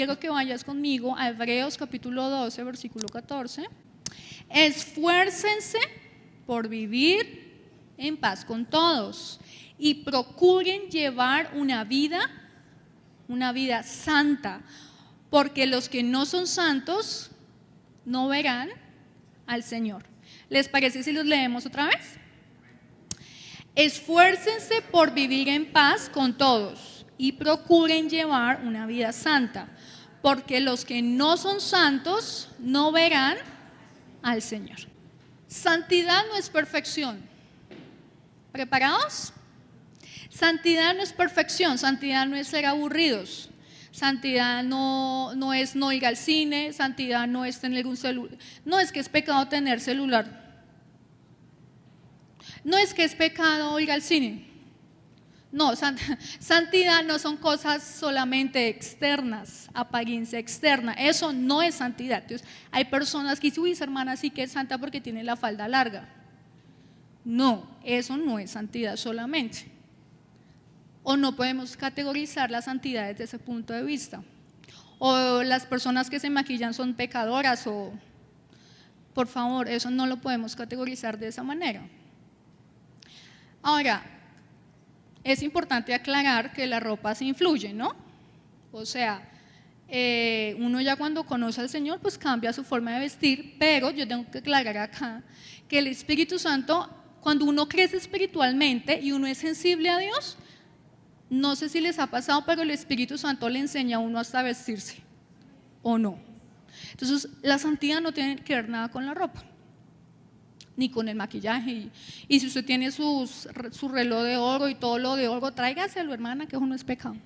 quiero que vayas conmigo a Hebreos capítulo 12, versículo 14. Esfuércense por vivir en paz con todos y procuren llevar una vida santa, porque los que no son santos no verán al Señor. ¿Les parece si los leemos otra vez? Esfuércense por vivir en paz con todos y procuren llevar una vida santa, porque los que no son santos no verán al Señor. Santidad no es perfección. ¿Preparados? Santidad no es perfección, santidad no es ser aburridos, santidad no es no ir al cine, santidad no es tener un celular, no es que es pecado tener celular. No es que es pecado ir al cine. No, santidad no son cosas solamente externas, apariencia externa. Eso no es santidad. Entonces, hay personas que dicen, uy, esa hermana sí que es santa porque tiene la falda larga. No, eso no es santidad solamente. O no podemos categorizar la santidad desde ese punto de vista. O las personas que se maquillan son pecadoras o, por favor, eso no lo podemos categorizar de esa manera. Ahora, es importante aclarar que la ropa se influye, ¿no? O sea, uno ya cuando conoce al Señor, pues cambia su forma de vestir, pero yo tengo que aclarar acá que el Espíritu Santo, cuando uno crece espiritualmente y uno es sensible a Dios, no sé si les ha pasado, pero el Espíritu Santo le enseña a uno hasta vestirse, ¿o no? Entonces, la santidad no tiene que ver nada con la ropa, ni con el maquillaje. Y si usted tiene su reloj de oro y todo lo de oro, tráigaselo, hermana, que eso no es pecado.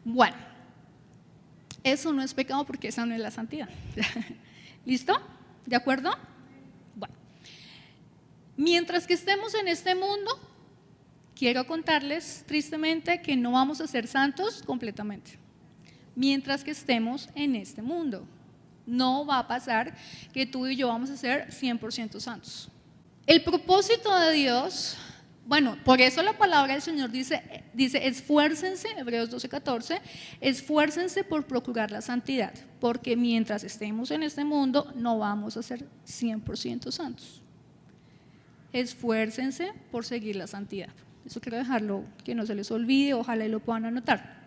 Bueno, eso no es pecado porque esa no es la santidad. ¿Listo? ¿De acuerdo? Bueno, mientras que estemos en este mundo, quiero contarles tristemente que no vamos a ser santos completamente. Mientras que estemos en este mundo, no va a pasar que tú y yo vamos a ser 100% santos. El propósito de Dios, bueno, por eso la palabra del Señor dice esfuércense, Hebreos 12:14, esfuércense por procurar la santidad, porque mientras estemos en este mundo no vamos a ser 100% santos. Esfuércense por seguir la santidad. Eso quiero dejarlo, que no se les olvide, ojalá y lo puedan anotar.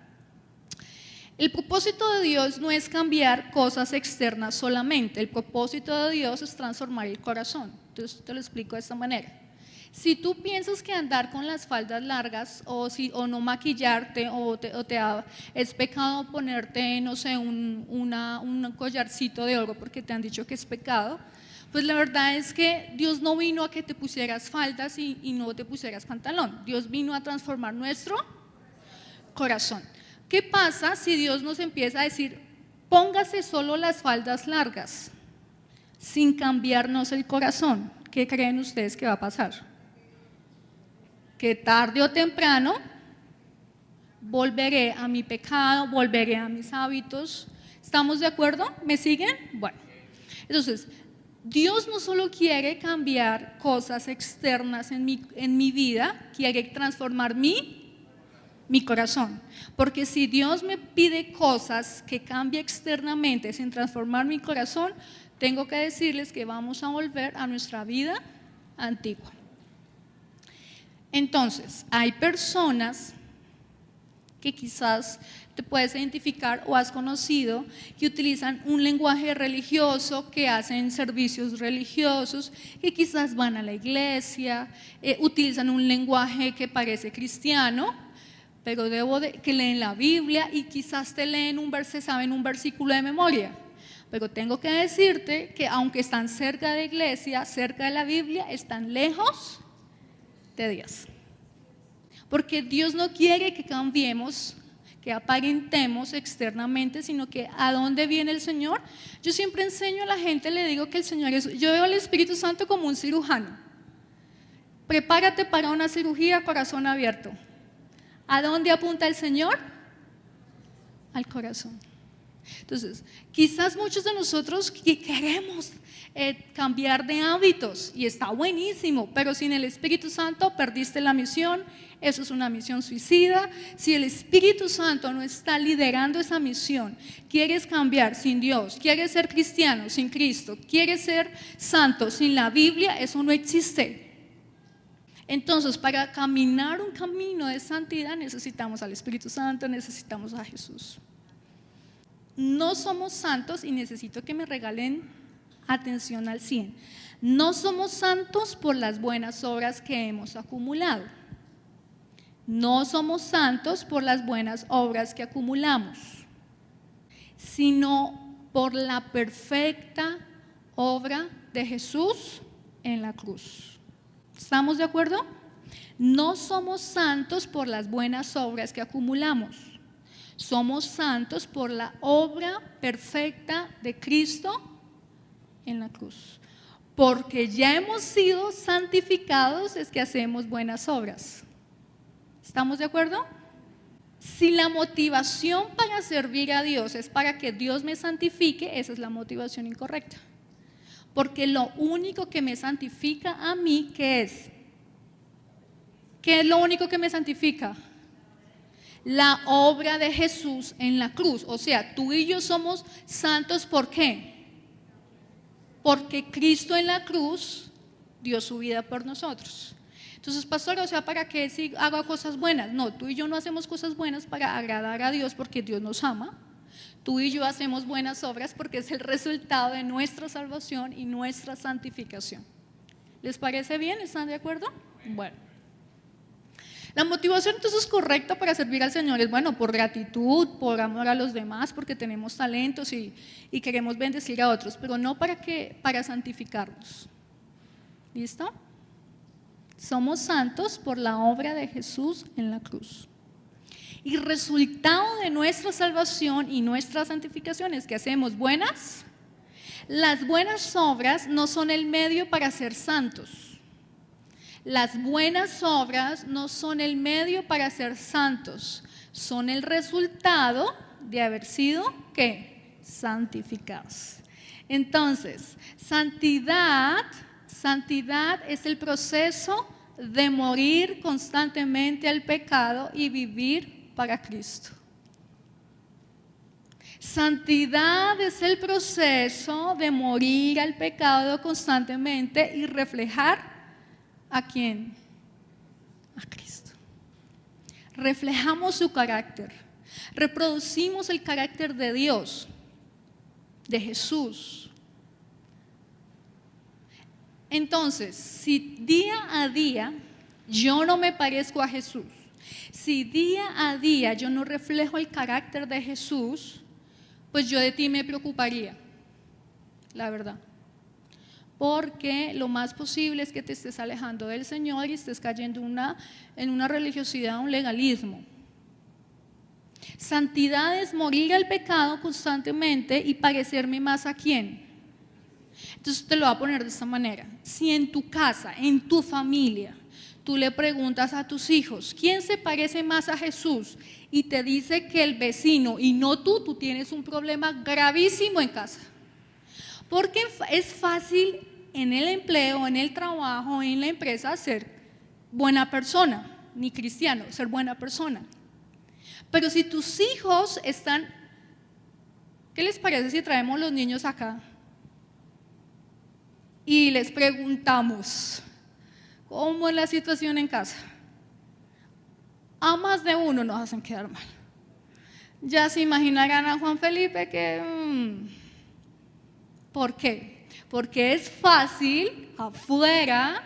El propósito de Dios no es cambiar cosas externas solamente, el propósito de Dios es transformar el corazón. Entonces te lo explico de esta manera. Si tú piensas que andar con las faldas largas o no maquillarte es pecado ponerte, no sé, un collarcito de oro porque te han dicho que es pecado, pues la verdad es que Dios no vino a que te pusieras faldas y no te pusieras pantalón. Dios vino a transformar nuestro corazón. ¿Qué pasa si Dios nos empieza a decir, póngase solo las faldas largas, sin cambiarnos el corazón? ¿Qué creen ustedes que va a pasar? Que tarde o temprano volveré a mi pecado, volveré a mis hábitos. ¿Estamos de acuerdo? ¿Me siguen? Bueno, entonces, Dios no solo quiere cambiar cosas externas en mi vida, quiere transformar mi corazón, porque si Dios me pide cosas que cambie externamente sin transformar mi corazón, tengo que decirles que vamos a volver a nuestra vida antigua. Entonces, hay personas que quizás te puedes identificar o has conocido que utilizan un lenguaje religioso, que hacen servicios religiosos, que quizás van a la iglesia, utilizan un lenguaje que parece cristiano, pero que leen la Biblia y quizás te leen saben un versículo de memoria. Pero tengo que decirte que aunque están cerca de la iglesia, cerca de la Biblia, están lejos de Dios. Porque Dios no quiere que cambiemos, que aparentemos externamente, sino que ¿a dónde viene el Señor? Yo siempre enseño a la gente, le digo que el Señor yo veo al Espíritu Santo como un cirujano. Prepárate para una cirugía a corazón abierto. ¿A dónde apunta el Señor? Al corazón. Entonces, quizás muchos de nosotros queremos cambiar de hábitos y está buenísimo, pero sin el Espíritu Santo perdiste la misión. Eso es una misión suicida. Si el Espíritu Santo no está liderando esa misión, quieres cambiar sin Dios, quieres ser cristiano sin Cristo, quieres ser santo sin la Biblia, eso no existe. Entonces, para caminar un camino de santidad necesitamos al Espíritu Santo, necesitamos a Jesús. No somos santos, y necesito que me regalen atención al 100. No somos santos por las buenas obras que hemos acumulado. No somos santos por las buenas obras que acumulamos, sino por la perfecta obra de Jesús en la cruz. ¿Estamos de acuerdo? No somos santos por las buenas obras que acumulamos. Somos santos por la obra perfecta de Cristo en la cruz. Porque ya hemos sido santificados es que hacemos buenas obras. ¿Estamos de acuerdo? Si la motivación para servir a Dios es para que Dios me santifique, esa es la motivación incorrecta. Porque lo único que me santifica a mí, ¿qué es? ¿Qué es lo único que me santifica? La obra de Jesús en la cruz. O sea, tú y yo somos santos, ¿por qué? Porque Cristo en la cruz dio su vida por nosotros. Entonces, pastor, o sea, ¿para qué si hago cosas buenas? No, tú y yo no hacemos cosas buenas para agradar a Dios porque Dios nos ama. Tú y yo hacemos buenas obras porque es el resultado de nuestra salvación y nuestra santificación. ¿Les parece bien? ¿Están de acuerdo? Bueno. La motivación entonces correcta para servir al Señor es, bueno, por gratitud, por amor a los demás, porque tenemos talentos y queremos bendecir a otros, pero no para santificarnos. ¿Listo? Somos santos por la obra de Jesús en la cruz. Y resultado de nuestra salvación y nuestra santificación es que hacemos buenas. Las buenas obras no son el medio para ser santos. Las buenas obras no son el medio para ser santos. Son el resultado de haber sido, ¿qué? Santificados. Entonces, santidad es el proceso de morir constantemente al pecado y vivir para Cristo. Santidad es el proceso de morir al pecado constantemente y reflejar ¿a quién? A Cristo. Reflejamos su carácter, reproducimos el carácter de Dios, de Jesús. Entonces, si día a día yo no me parezco a Jesús, si día a día yo no reflejo el carácter de Jesús, pues yo de ti me preocuparía, la verdad. Porque lo más posible es que te estés alejando del Señor y estés cayendo en una religiosidad, un legalismo. Santidad es morir al pecado constantemente y parecerme más a quién. Entonces te lo voy a poner de esta manera. Si en tu casa, en tu familia, tú le preguntas a tus hijos, ¿quién se parece más a Jesús? Y te dice que el vecino y no tú tienes un problema gravísimo en casa. Porque es fácil en el empleo, en el trabajo, en la empresa ser buena persona, ni cristiano, ser buena persona. Pero si tus hijos están, ¿qué les parece si traemos los niños acá? Y les preguntamos, ¿cómo es la situación en casa? A más de uno nos hacen quedar mal. Ya se imaginarán a Juan Felipe que... ¿Por qué? Porque es fácil afuera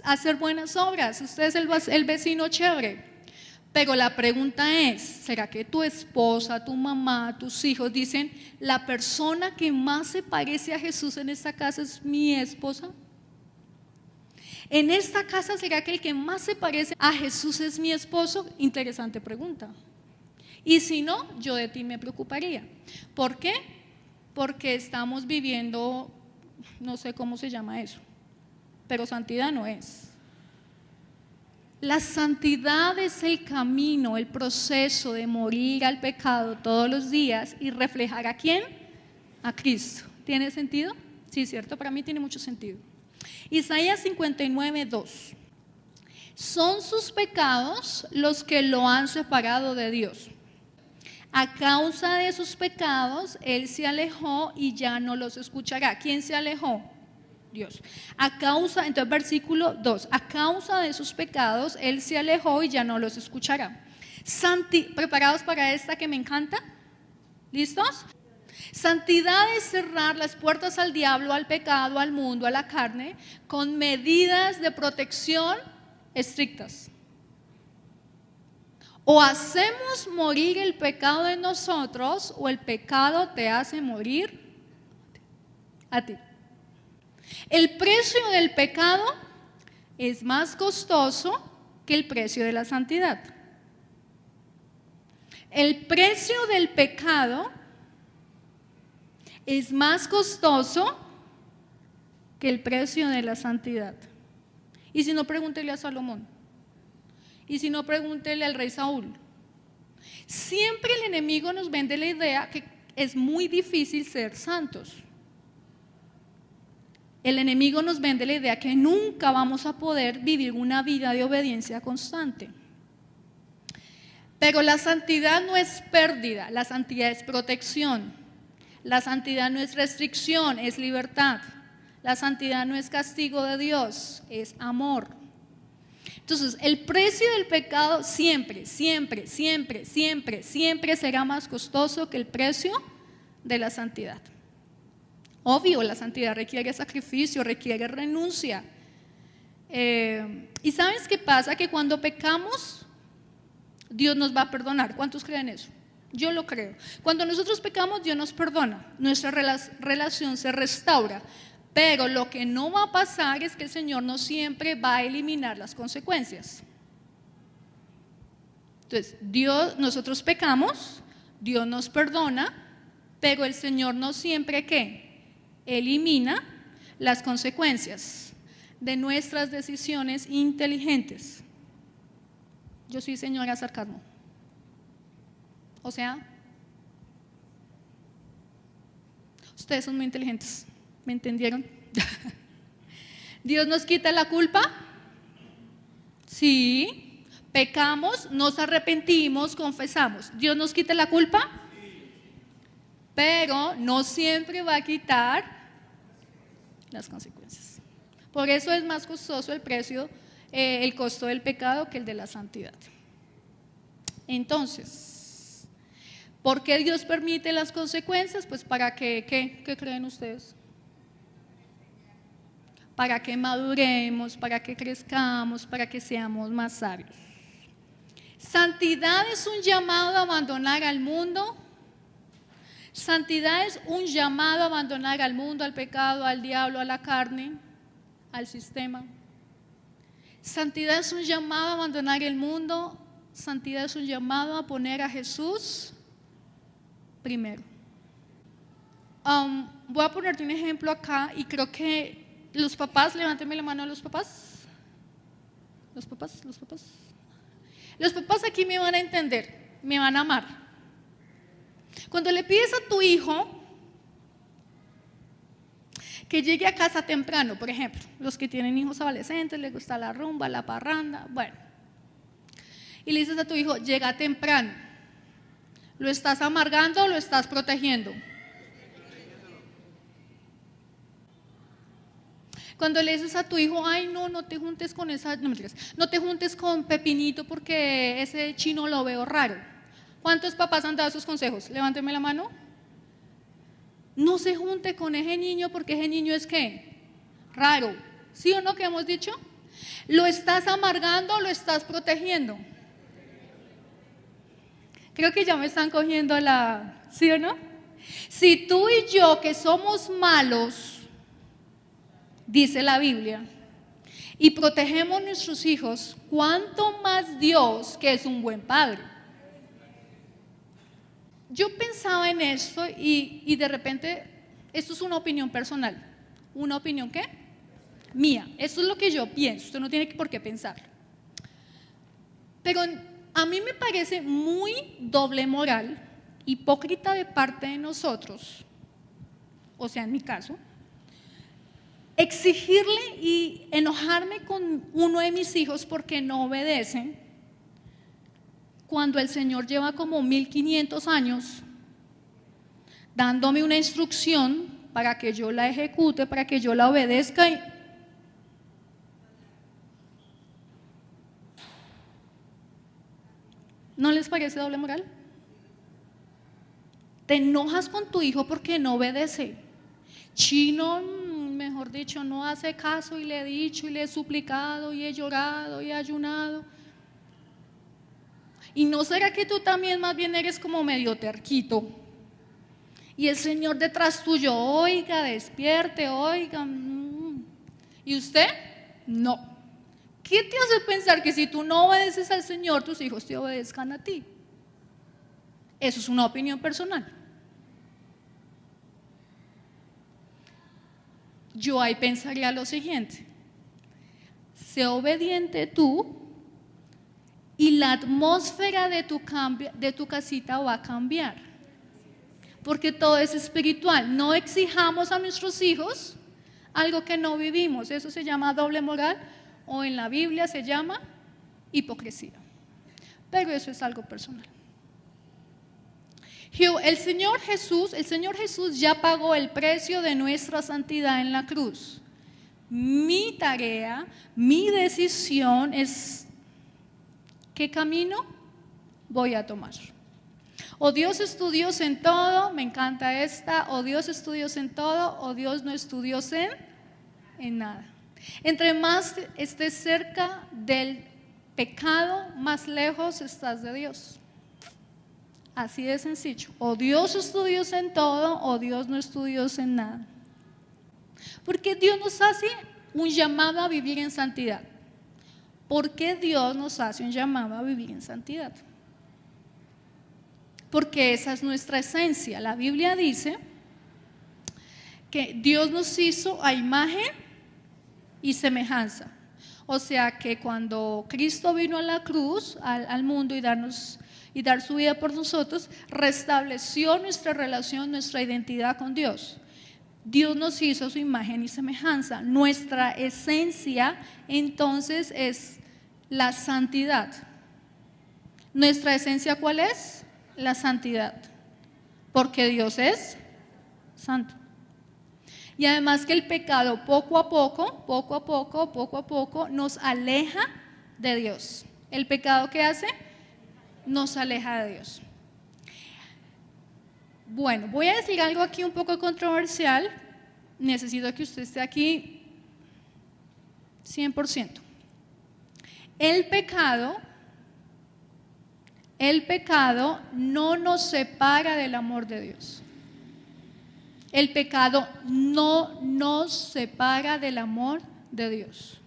hacer buenas obras. Usted es el vecino chévere. Pero la pregunta es, ¿será que tu esposa, tu mamá, tus hijos dicen, la persona que más se parece a Jesús en esta casa es mi esposa? ¿En esta casa será que el que más se parece a Jesús es mi esposo? Interesante pregunta. Y si no, yo de ti me preocuparía. ¿Por qué? Porque estamos viviendo, no sé cómo se llama eso, pero santidad no es. La santidad es el camino, el proceso de morir al pecado todos los días y reflejar ¿a quién? A Cristo. ¿Tiene sentido? Sí, cierto, para mí tiene mucho sentido. Isaías 59:2. Son sus pecados los que lo han separado de Dios. A causa de sus pecados, Él se alejó y ya no los escuchará. ¿Quién se alejó? Dios. Entonces versículo 2, a causa de sus pecados, Él se alejó y ya no los escuchará. ¿Preparados para esta que me encanta? ¿Listos? Santidad es cerrar las puertas al diablo, al pecado, al mundo, a la carne, con medidas de protección estrictas. O hacemos morir el pecado en nosotros, o el pecado te hace morir a ti. El precio del pecado es más costoso que el precio de la santidad. El precio del pecado es más costoso que el precio de la santidad. Y si no, pregúntele a Salomón. Y si no, pregúntele al rey Saúl. Siempre el enemigo nos vende la idea que es muy difícil ser santos. El enemigo nos vende la idea que nunca vamos a poder vivir una vida de obediencia constante. Pero la santidad no es pérdida, la santidad es protección. La santidad no es restricción, es libertad. La santidad no es castigo de Dios, es amor. Entonces, el precio del pecado siempre será más costoso que el precio de la santidad. Obvio, la santidad requiere sacrificio, requiere renuncia. ¿Y sabes qué pasa? Que cuando pecamos, Dios nos va a perdonar. ¿Cuántos creen eso? Yo lo creo. Cuando nosotros pecamos, Dios nos perdona. Nuestra relación se restaura. Pero lo que no va a pasar es que el Señor no siempre va a eliminar las consecuencias. Entonces, nosotros pecamos, Dios nos perdona, pero el Señor no siempre ¿qué? Elimina las consecuencias de nuestras decisiones inteligentes. Yo soy señora sarcasmo. O sea, ustedes son muy inteligentes. ¿Me entendieron? ¿Dios nos quita la culpa? Sí. Pecamos, nos arrepentimos, confesamos. ¿Dios nos quita la culpa? Pero no siempre va a quitar las consecuencias. Por eso es más costoso el costo del pecado que el de la santidad. Entonces, ¿por qué Dios permite las consecuencias? Pues para que, ¿qué creen ustedes? Para que maduremos, para que crezcamos, para que seamos más sabios. Santidad es un llamado a abandonar al mundo. Santidad es un llamado a abandonar al mundo, al pecado, al diablo, a la carne, al sistema. Santidad es un llamado a abandonar el mundo. Santidad es un llamado a poner a Jesús primero. Voy a ponerte un ejemplo acá y creo que los papás, levántenme la mano a los papás. Los papás. Los papás aquí me van a entender, me van a amar. Cuando le pides a tu hijo que llegue a casa temprano, por ejemplo, los que tienen hijos adolescentes, les gusta la rumba, la parranda, bueno. Y le dices a tu hijo, llega temprano. ¿Lo estás amargando o lo estás protegiendo? Cuando le dices a tu hijo, ay no te juntes con no te juntes con Pepinito porque ese chino lo veo raro. ¿Cuántos papás han dado esos consejos? Levánteme la mano. No se junte con ese niño porque ese niño es ¿qué? Raro. ¿Sí o no que hemos dicho? ¿Lo estás amargando o lo estás protegiendo? Creo que ya me están cogiendo ¿sí o no? Si tú y yo que somos malos, dice la Biblia, y protegemos a nuestros hijos, ¿cuánto más Dios que es un buen padre? Yo pensaba en esto y de repente, esto es una opinión personal. ¿Una opinión qué? Mía. Esto es lo que yo pienso, usted no tiene por qué pensar. Pero a mí me parece muy doble moral, hipócrita de parte de nosotros, o sea, en mi caso, exigirle y enojarme con uno de mis hijos porque no obedecen, cuando el Señor lleva como 1500 años dándome una instrucción para que yo la ejecute, para que yo la obedezca. ¿No les parece doble moral? Te enojas con tu hijo porque no obedece. Chino, mejor dicho, no hace caso, y le he dicho y le he suplicado y he llorado y he ayunado. ¿Y no será que tú también más bien eres como medio terquito? Y el Señor detrás tuyo, oiga, despierte, oiga. ¿Y usted? No. ¿Qué te hace pensar que si tú no obedeces al Señor, tus hijos te obedezcan a ti? Eso es una opinión personal. Yo ahí pensaría lo siguiente: sé obediente tú y la atmósfera de tu casita va a cambiar, porque todo es espiritual. No exijamos a nuestros hijos algo que no vivimos. Eso se llama doble moral, o en la Biblia se llama hipocresía, pero eso es algo personal. El Señor Jesús ya pagó el precio de nuestra santidad en la cruz. Mi tarea, mi decisión es: ¿qué camino voy a tomar? O Dios es tu Dios en todo, me encanta esta, o Dios es tu Dios en todo, o Dios no es tu Dios en nada. Entre más estés cerca del pecado, más lejos estás de Dios. Así de sencillo. O Dios es tu Dios en todo, o Dios no es tu Dios en nada. Porque Dios nos hace un llamado a vivir en santidad. ¿Por qué Dios nos hace un llamado a vivir en santidad? Porque esa es nuestra esencia. La Biblia dice que Dios nos hizo a imagen y semejanza. O sea que cuando Cristo vino a la cruz, al mundo, y dar su vida por nosotros, restableció nuestra relación, nuestra identidad con Dios. Dios nos hizo a su imagen y semejanza. Nuestra esencia entonces es la santidad. ¿Nuestra esencia cuál es? La santidad, porque Dios es santo. Y además que el pecado poco a poco nos aleja de Dios. ¿El pecado qué hace? Nos aleja de Dios. Bueno, voy a decir algo aquí un poco controversial. Necesito que usted esté aquí 100%. El pecado no nos separa del amor de Dios. El pecado no nos separa del amor de Dios.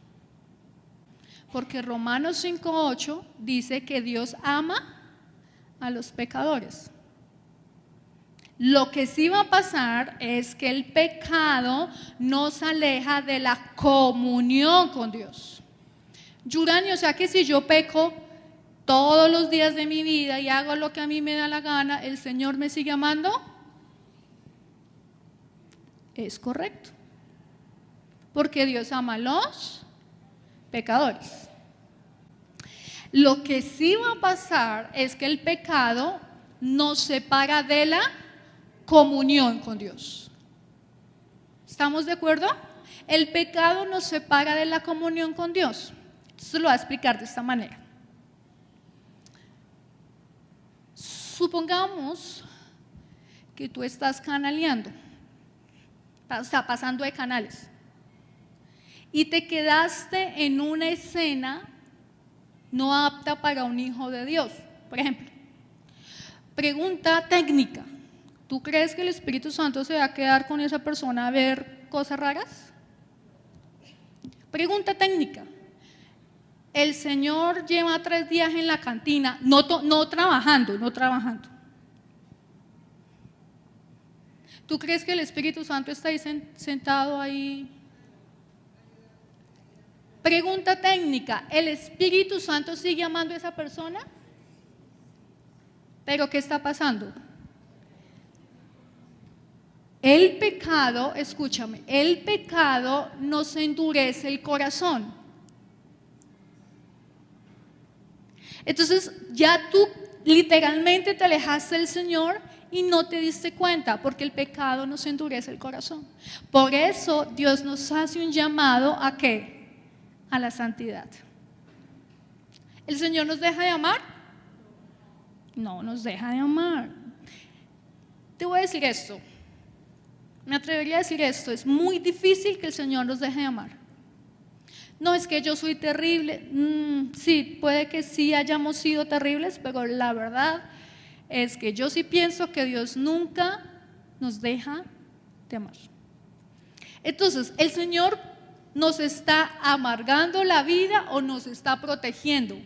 Porque Romanos 5:8 dice que Dios ama a los pecadores. Lo que sí va a pasar es que el pecado nos aleja de la comunión con Dios. Yurani, o sea que si yo peco todos los días de mi vida y hago lo que a mí me da la gana, ¿el Señor me sigue amando? Es correcto. Porque Dios ama a los pecadores. Lo que sí va a pasar es que el pecado nos separa de la comunión con Dios. ¿Estamos de acuerdo? El pecado nos separa de la comunión con Dios. Esto lo voy a explicar de esta manera. Supongamos que tú estás canaleando, está pasando de canales, y te quedaste en una escena no apta para un hijo de Dios. Por ejemplo, pregunta técnica: ¿tú crees que el Espíritu Santo se va a quedar con esa persona a ver cosas raras? Pregunta técnica: el Señor lleva 3 días en la cantina, no trabajando. ¿Tú crees que el Espíritu Santo está ahí sentado ahí? Pregunta técnica, ¿el Espíritu Santo sigue amando a esa persona? ¿Pero qué está pasando? El pecado, escúchame, el pecado nos endurece el corazón. Entonces ya tú literalmente te alejaste del Señor y no te diste cuenta, porque el pecado nos endurece el corazón. Por eso Dios nos hace un llamado ¿a qué? A la santidad. ¿El Señor nos deja de amar? No nos deja de amar. Te voy a decir esto. Me atrevería a decir esto, es muy difícil que el Señor nos deje de amar. No, es que yo soy terrible. Sí, puede que sí hayamos sido terribles, pero la verdad es que yo sí pienso que Dios nunca nos deja de amar. Entonces, ¿el Señor nos está amargando la vida o nos está protegiendo?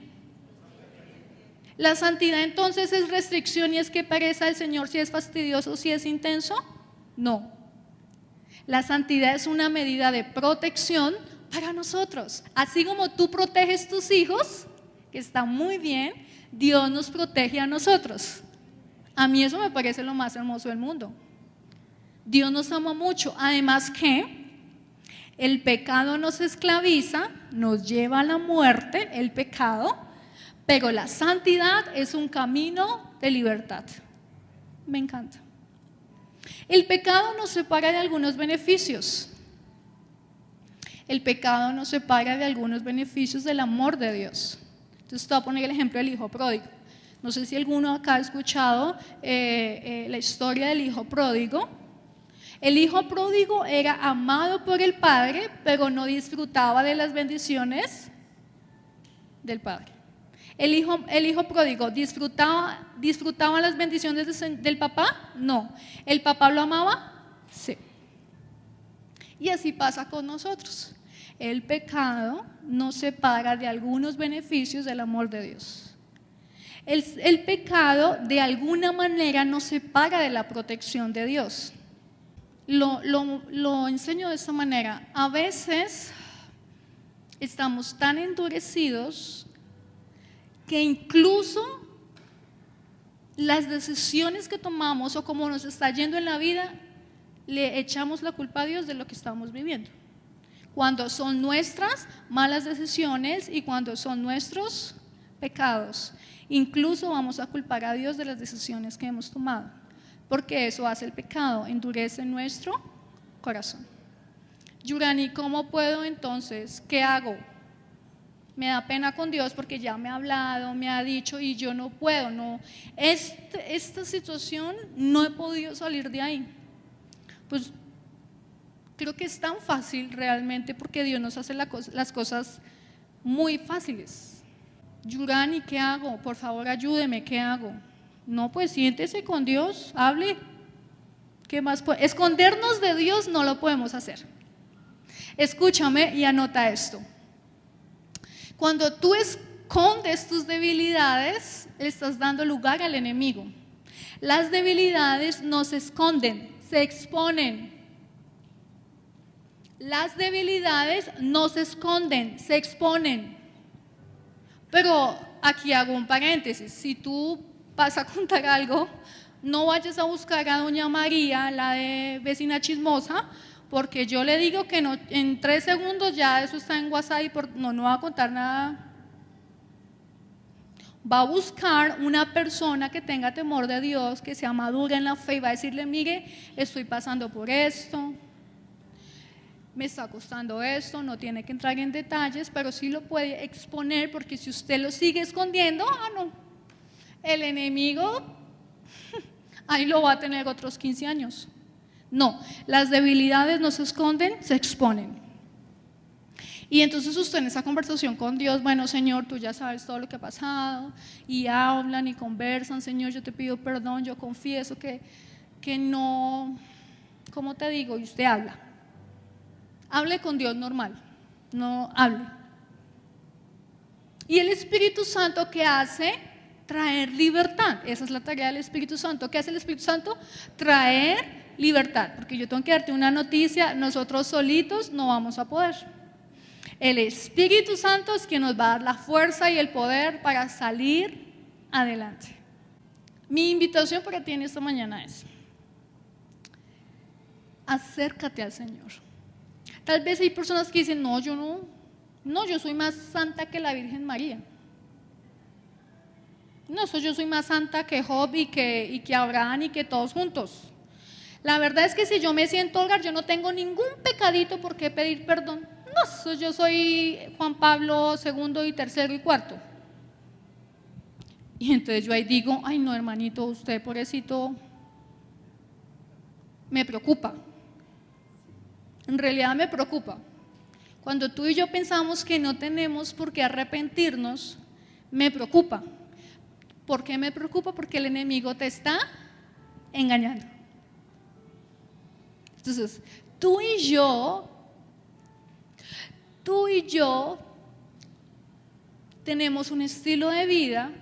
La santidad entonces es restricción y es que pereza el Señor si es fastidioso, si es intenso. No. La santidad es una medida de protección para nosotros. Así como tú proteges tus hijos, que está muy bien, Dios nos protege a nosotros. A mí eso me parece lo más hermoso del mundo. Dios nos ama mucho. Además que el pecado nos esclaviza, nos lleva a la muerte, el pecado, pero la santidad es un camino de libertad. Me encanta. El pecado nos separa de algunos beneficios. El pecado nos separa de algunos beneficios del amor de Dios. Entonces te voy a poner el ejemplo del hijo pródigo. No sé si alguno acá ha escuchado la historia del hijo pródigo. El hijo pródigo era amado por el padre, pero no disfrutaba de las bendiciones del padre. El hijo pródigo disfrutaba las bendiciones del papá. No. ¿El papá lo amaba? Sí. Y así pasa con nosotros. El pecado nos separa de algunos beneficios del amor de Dios. El pecado de alguna manera nos separa de la protección de Dios. Lo enseño de esta manera. A veces estamos tan endurecidos que incluso las decisiones que tomamos o como nos está yendo en la vida, le echamos la culpa a Dios de lo que estamos viviendo. Cuando son nuestras malas decisiones y cuando son nuestros pecados, incluso vamos a culpar a Dios de las decisiones que hemos tomado, porque eso hace el pecado, endurece nuestro corazón. Yurani, ¿cómo puedo entonces? ¿Qué hago? Me da pena con Dios porque ya me ha hablado, me ha dicho y yo no puedo, no. Esta situación no he podido salir de ahí. Pues creo que es tan fácil realmente porque Dios nos hace las cosas muy fáciles. Yurani, ¿qué hago? Por favor, ayúdeme, ¿qué hago? No, pues siéntese con Dios, hable. ¿Qué más? Escondernos de Dios no lo podemos hacer. Escúchame y anota esto. Cuando tú escondes tus debilidades, le estás dando lugar al enemigo. Las debilidades no se esconden, se exponen. Las debilidades no se esconden, se exponen. Pero aquí hago un paréntesis. Si tú vas a contar algo, no vayas a buscar a doña María, la de vecina chismosa, porque yo le digo que no, en 3 segundos ya eso está en WhatsApp y no va a contar nada. Va a buscar una persona que tenga temor de Dios, que sea madura en la fe y va a decirle, mire, estoy pasando por esto, me está costando esto, no tiene que entrar en detalles, pero sí lo puede exponer, porque si usted lo sigue escondiendo, no, el enemigo ahí lo va a tener otros 15 años. No, las debilidades no se esconden, se exponen. Y entonces usted en esa conversación con Dios, bueno, Señor, tú ya sabes todo lo que ha pasado, y hablan y conversan, Señor, yo te pido perdón, yo confieso que no, ¿cómo te digo? Y usted habla. Hable con Dios normal, no hable. Y el Espíritu Santo, ¿qué hace? Traer libertad. Esa es la tarea del Espíritu Santo. ¿Qué hace el Espíritu Santo? Traer libertad, porque yo tengo que darte una noticia, nosotros solitos no vamos a poder. El Espíritu Santo es quien nos va a dar la fuerza y el poder para salir adelante. Mi invitación para ti en esta mañana es: acércate al Señor. Tal vez hay personas que dicen, no, yo soy más santa que la Virgen María. No, yo soy más santa que Job y que Abraham y que todos juntos. La verdad es que si yo me siento holgar, yo no tengo ningún pecadito por qué pedir perdón. No, yo soy Juan Pablo II y tercero y cuarto. Y entonces yo ahí digo, ay no hermanito, usted pobrecito, me preocupa. En realidad me preocupa. Cuando tú y yo pensamos que no tenemos por qué arrepentirnos, me preocupa. ¿Por qué me preocupa? Porque el enemigo te está engañando. Entonces, tú y yo tenemos un estilo de vida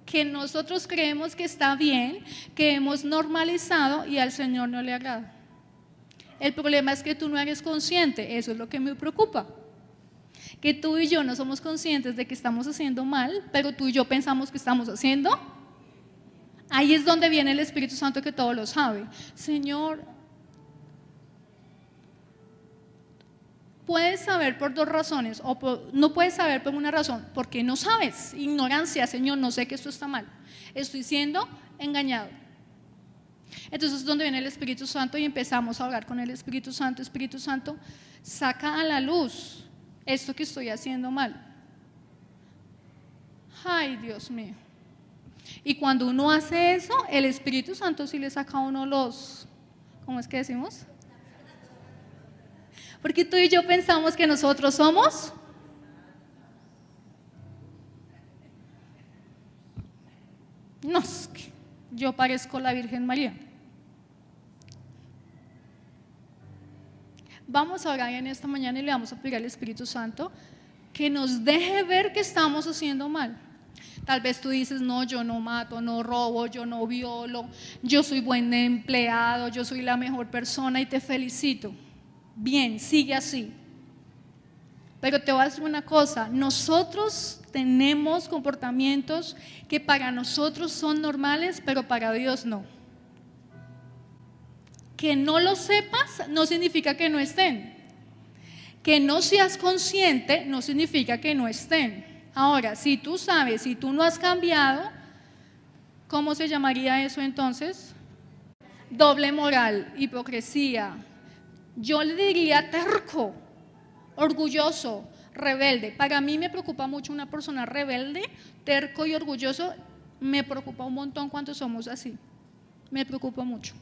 que nosotros creemos que está bien, que hemos normalizado y al Señor no le agrada. El problema es que tú no eres consciente, eso es lo que me preocupa. Que tú y yo no somos conscientes de que estamos haciendo mal, pero tú y yo pensamos que estamos haciendo. Ahí es donde viene el Espíritu Santo que todo lo sabe. Señor, puedes saber por dos razones, no puedes saber por una razón, porque no sabes, ignorancia, Señor, no sé que esto está mal, estoy siendo engañado. Entonces es donde viene el Espíritu Santo y empezamos a hablar con el Espíritu Santo. Espíritu Santo, saca a la luz esto que estoy haciendo mal. Ay, Dios mío. Y cuando uno hace eso, el Espíritu Santo sí le saca a uno los, ¿cómo es que decimos? Porque tú y yo pensamos que nosotros somos no, es que yo parezco la Virgen María. Vamos a orar en esta mañana y le vamos a pedir al Espíritu Santo que nos deje ver que estamos haciendo mal. Tal vez tú dices, no, yo no mato, no robo, yo no violo, yo soy buen empleado, yo soy la mejor persona y te felicito. Bien, sigue así. Pero te voy a decir una cosa, nosotros tenemos comportamientos que para nosotros son normales, pero para Dios no. Que no lo sepas no significa que no estén. Que no seas consciente no significa que no estén. Ahora, si tú sabes, si tú no has cambiado, ¿cómo se llamaría eso entonces? Doble moral, hipocresía. Yo le diría terco, orgulloso, rebelde. Para mí me preocupa mucho una persona rebelde, terco y orgulloso. Me preocupa un montón cuando somos así. Me preocupa mucho.